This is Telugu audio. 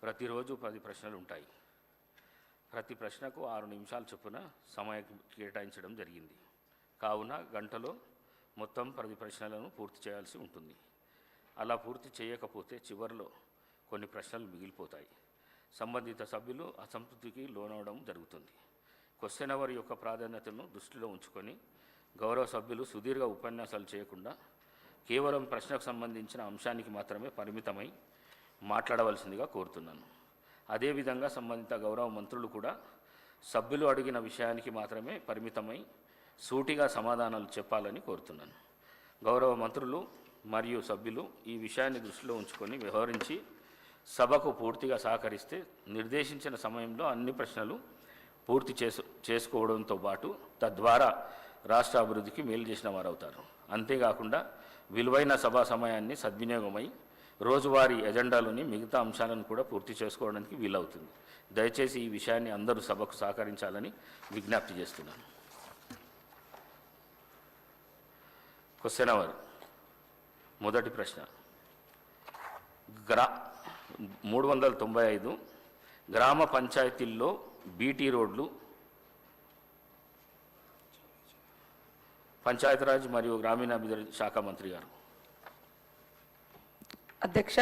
ప్రతిరోజు 10 ప్రశ్నలు ఉంటాయి. ప్రతి ప్రశ్నకు 6 నిమిషాలు చొప్పున సమయం కేటాయించడం జరిగింది. కావున గంటలో మొత్తం 10 ప్రశ్నలను పూర్తి చేయాల్సి ఉంటుంది. అలా పూర్తి చేయకపోతే చివరిలో కొన్ని ప్రశ్నలు మిగిలిపోతాయి. సంబంధిత సభ్యులు అసంతృప్తికి లోనవడం జరుగుతుంది. క్వశ్చన్ అవర్ యొక్క ప్రాధాన్యతను దృష్టిలో ఉంచుకొని గౌరవ సభ్యులు సుదీర్ఘ ఉపన్యాసాలు చేయకుండా కేవలం ప్రశ్నకు సంబంధించిన అంశానికి మాత్రమే పరిమితమై మాట్లాడవలసిందిగా కోరుతున్నాను. అదేవిధంగా సంబంధిత గౌరవ మంత్రులు కూడా సభ్యులు అడిగిన విషయానికి మాత్రమే పరిమితమై సూటిగా సమాధానాలు చెప్పాలని కోరుతున్నాను. గౌరవ మంత్రులు మరియు సభ్యులు ఈ విషయాన్ని దృష్టిలో ఉంచుకొని వ్యవహరించి సభకు పూర్తిగా సహకరిస్తే నిర్దేశించిన సమయంలో అన్ని ప్రశ్నలు పూర్తి చేసుకోవడంతో పాటు తద్వారా రాష్ట్ర అభివృద్ధికి మేలు చేసిన వారు అవుతారు. అంతేకాకుండా విలువైన సభా సమయాన్ని సద్వినియోగమై రోజువారీ ఎజెండాలోని మిగతా అంశాలను కూడా పూర్తి చేసుకోవడానికి వీలవుతుంది. దయచేసి ఈ విషయాన్ని అందరూ సభకు సహకరించాలని విజ్ఞప్తి చేస్తున్నాను. Question hour. మొదటి ప్రశ్న. 395 గ్రామ పంచాయతీల్లో బీటీ రోడ్లు పంచాయతీరాజ్ మరియు గ్రామీణాభివృద్ధి శాఖ మంత్రి గారు. అధ్యక్ష,